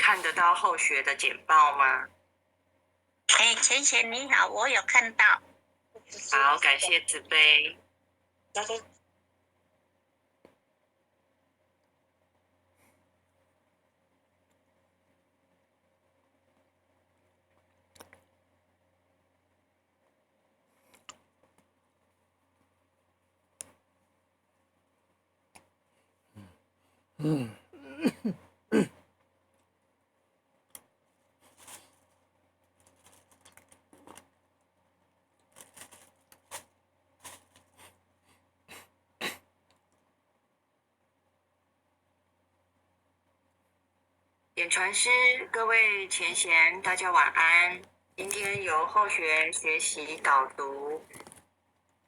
看得到后学的简报吗？浅浅你好，我有看到。好，感谢慈悲。点传师，各位前贤，大家晚安。今天由后学学习导读，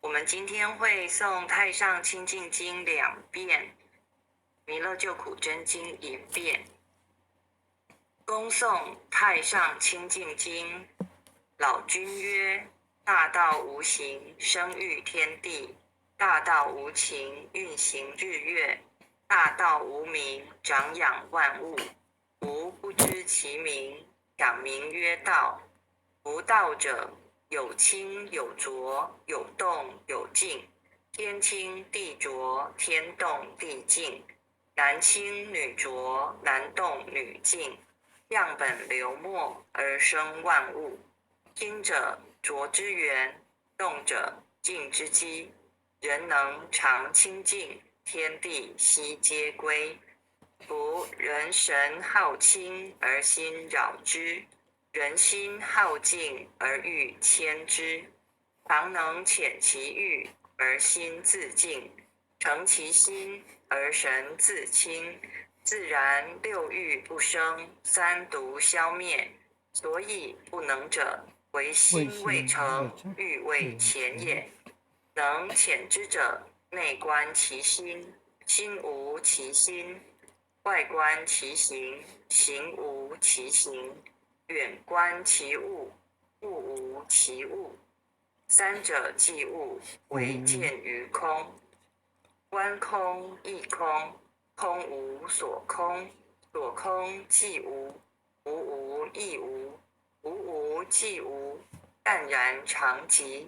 我们今天会诵《太上清净经》2遍，《弥勒救苦真经》1遍。恭诵《太上清净经》，老君曰：大道无形，生育天地；大道无情，运行日月；大道无名，长养万物。吾不知其名，养名曰道。夫道者，有清有浊，有动有静。天清地浊，天动地静；男清女浊，男动女静。样本流没而生万物。清者，浊之源；动者，静之基。人能常清净，天地悉皆归。夫人神好清而心扰之，人心好静而欲牵之。常能遣其欲而心自静，诚其心而神自清，自然六欲不生，三毒消灭。所以不能者，为心未成，欲未前也。能遣之者，内观其心，心无其心；外观其行，行无其行；远观其物，物无其物。三者即物，唯见于空。观空亦空，空无所空，所空即无，无无亦无，无无即无，淡然常寂。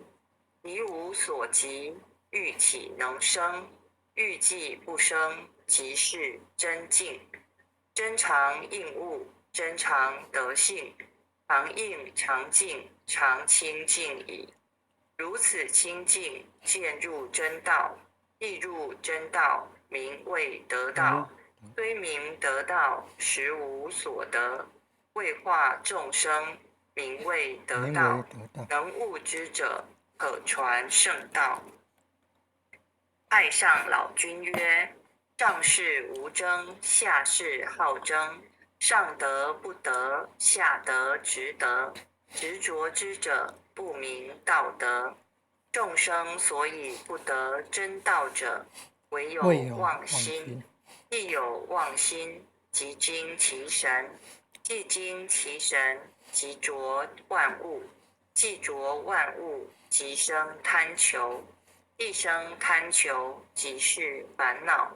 敌无所及，欲岂能生？欲既不生，即是真静。真常应物，真常得性。常应常静，常清净矣。如此清净，渐入真道。亦入真道，名谓得道。虽名得道，实无所得。为化众生，名谓得道。能悟之者，可传圣道。太上老君曰：上士无争，下士好争。上德不德，下德直德。执着之者，不明道德。众生所以不得真道者，唯有妄心。既有妄心，即惊其神；既惊其神，即着万物；既着万物，即生贪求；既生贪求，即是烦恼。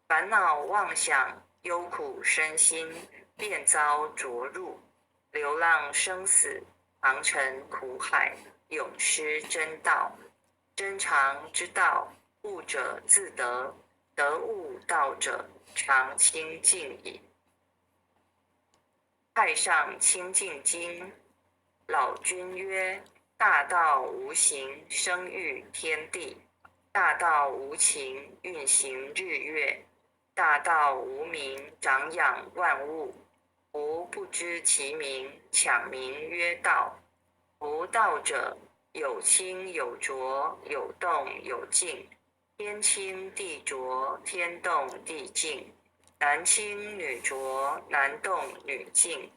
烦恼妄想，忧苦身心，便遭着入，流浪生死，航沉苦海，永失真道。真常之道，悟者自得；得悟道者，常清净矣。太上清净经，老君曰：大道无形，生育天地；大道无情，运行日月；大道无名，长养万物。吾不知其名，抢名曰道。夫道者，有清有浊，有动有静。天清地浊，天动地静。男清女浊，男动女静。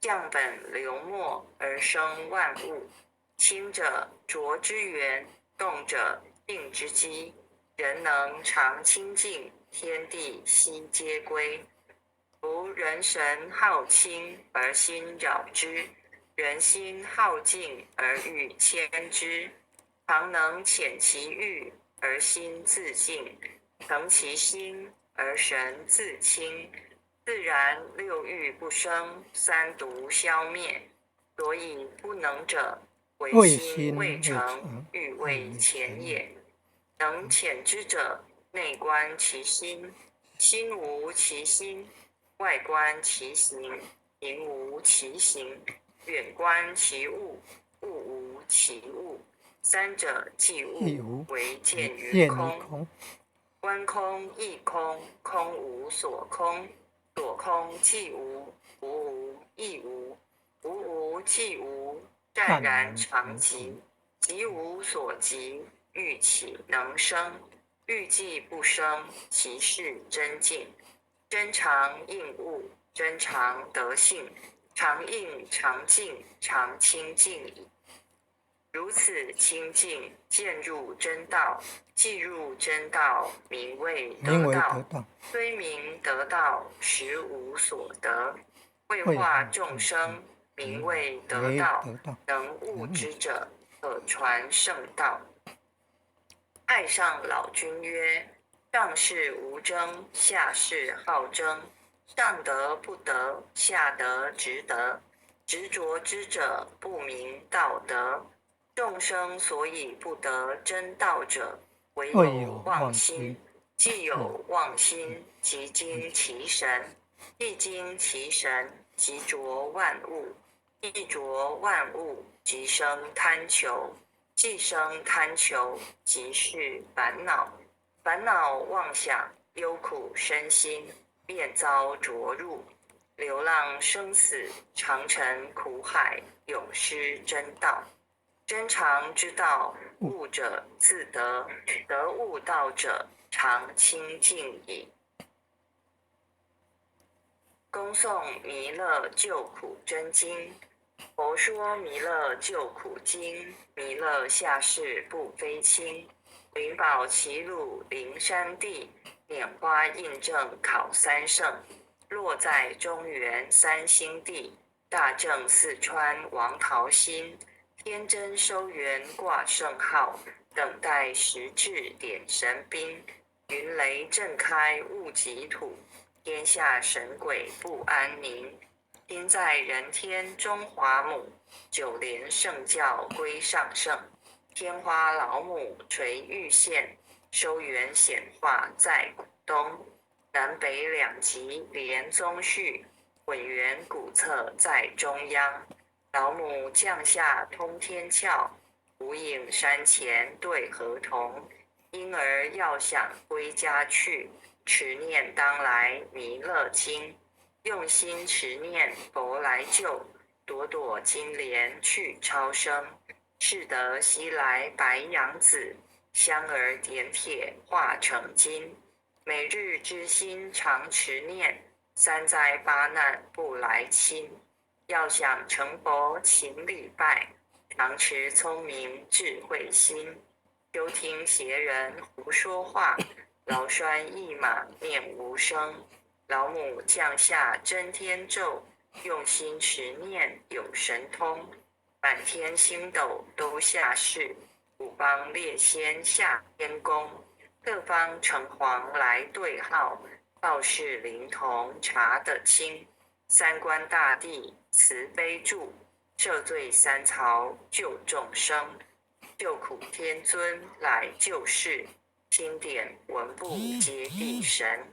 样本流没而生万物。清者，浊之源；动者，静之基。人能常清净，天地悉皆归。夫人神好清而心扰之，人心好静而欲牵之。常能遣其欲而心自静，诚其心而神自清，自然六欲不生，三毒消灭，所以不能者，唯心未成，欲为前也。能遣之者，内观其心，心无其心；外观其行，行无其行；远观其物，物无其物。三者即物，唯见于空。观空亦空，空无所空；所空即无，无无亦无，无无即无。湛然常寂，寂无所寂，欲岂能生？欲既不生，其事真净。真常应物，真常得性，常应常静，常清净矣。如此清净，渐入真道，既入真道，名为得道。虽名得道，实无所得。为化众生，名为得道。能悟之者，可传圣道。太上老君曰：上士无争，下士好争。上得不得，下得直得。执着之者，不明道德。众生所以不得真道者，唯有妄心。既有妄心，即惊其神；既惊其神，即着万物；既着万物，即生贪求；既生贪求，即是烦恼。烦恼妄想，忧苦身心，便遭着入，流浪生死，常沉苦海，永失真道。真常之道，悟者自得，得悟道者常清净矣。恭诵弥勒救苦真经。佛说弥勒救苦经，弥勒下世不非轻。灵宝齐鲁灵山地，拈花印证考三圣。落在中原三星地，大正四川王桃心。天真收元挂圣号，等待时至点神兵。云雷震开雾极土，天下神鬼不安宁。今在人天中华母，九莲圣教归上圣。天花老母垂玉线，收元显化在古东。南北两极连宗序，混元古册在中央。老母降下通天窍，无影山前对河童。婴儿要想归家去，持念当来弥勒经。用心持念佛来救，朵朵金莲去超生。是得西来白羊子，香儿点铁化成金。每日之心常持念，三灾八难不来侵。要想成佛勤礼拜，常持聪明智慧心。休听邪人胡说话，劳栓一马念无声。老母降下真天咒，用心持念有神通。满天星斗都下世，五方列仙下天宫。各方城隍来对号，报事灵童查得清。三官大帝慈悲助，赦罪三曹救众生。救苦天尊来救世，经典文部皆地神。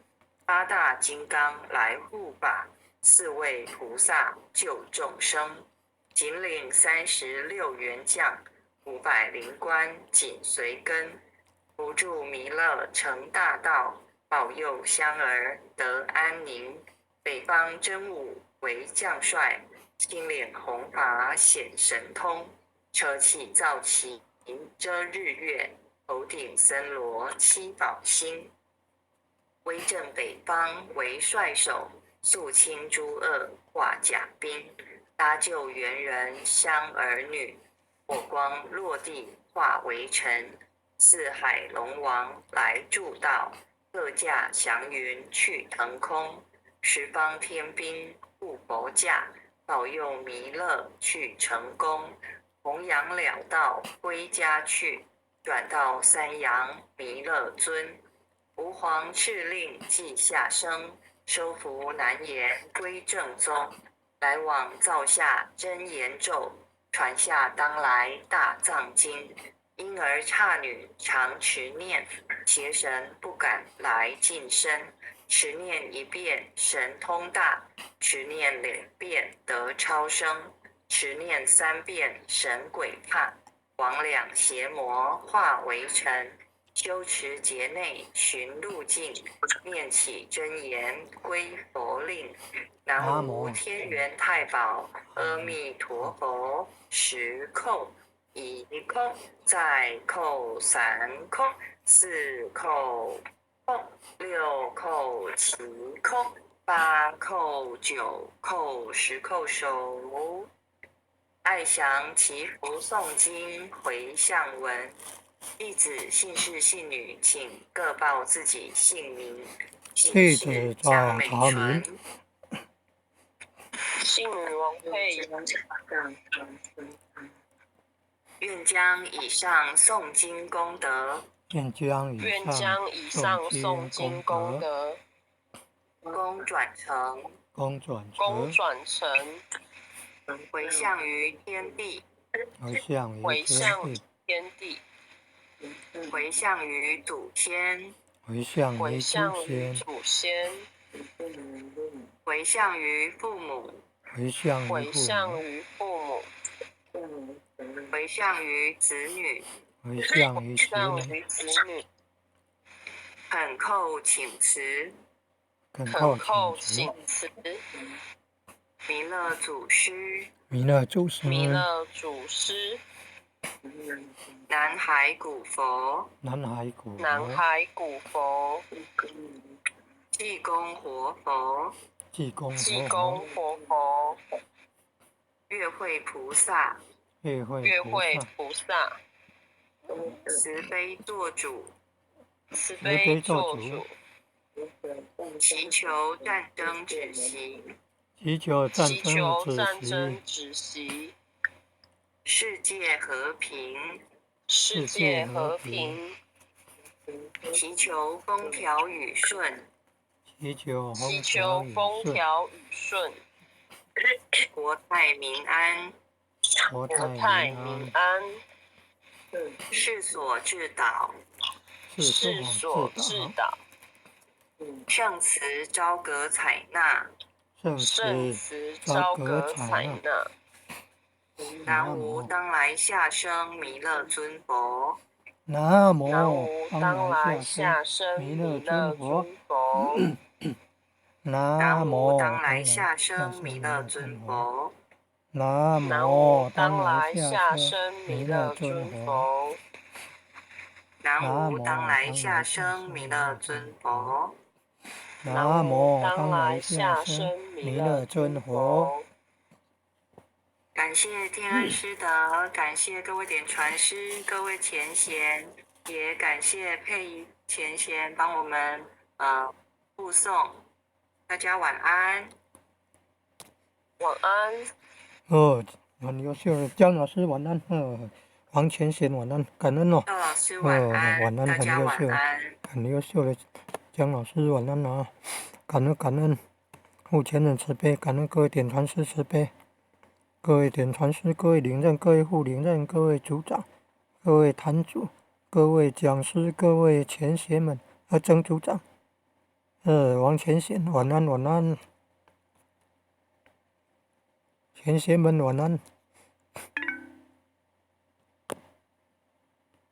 八大金刚来护法，四位菩萨救众生。仅领36员将，500灵官紧随跟。扶助弥勒成大道，保佑香儿得安宁。北方真武为将帅，亲领弘法显神通。车气造旗遮日月，头顶森罗七宝星。威震北方为帅首，肃清诸恶化甲兵。搭救猿人香儿女，火光落地化为尘。四海龙王来助道，各驾祥云去腾空。十方天兵护佛驾，保佑弥勒去成功。弘扬了道归家去，转到三阳弥勒尊。吾皇敕令即下生，收服难言归正宗，来往造下真言咒，传下当来大藏经。因而刹女常持念，邪神不敢来近身。持念一遍神通大，持念2遍得超生，持念3遍神鬼怕。魍魉邪魔化为尘，修持劫内寻路径，念起真言归佛令。南无天元太保阿弥陀佛，10叩，1叩，再叩3叩，4叩叩，6叩7叩，8叩9叩，10叩手。爱祥祈福诵经回向文，弟子姓氏姓女，请各报自己姓名。弟子赵朝明，姓女王佩仪，愿将以上诵经功德，愿将以上诵经功德，功转成回向于天地，回向于祖先，回向于父母，回向于子女，恳叩请辞，弥勒祖师，南海古佛，济公活佛，月会菩萨，慈悲做主，祈求战争止息，世界和平，祈求风调雨顺，国泰民安，世所至导，圣慈昭格采纳，南无当来下生弥勒尊佛，南无当来下生弥勒尊佛，南无当来下生弥勒尊佛，南无当来下生弥勒尊佛，南无当来下生弥勒尊佛，南无当来下生弥勒尊佛。感谢天恩师德，感谢各位点传师、各位前贤，也感谢佩仪前贤帮我们附送。大家晚安。很优秀的姜老师晚安，王前贤晚安，感恩哦。赵老师晚安，晚安，大家晚安。很优秀的姜老师晚安啊，感恩，护前人慈悲，感恩各位点传师慈悲。各位点传师、各位领任、各位副领任、各位组长、各位坛主、各位讲师、各位前贤们曾组长，王前贤晚安，前贤们晚安。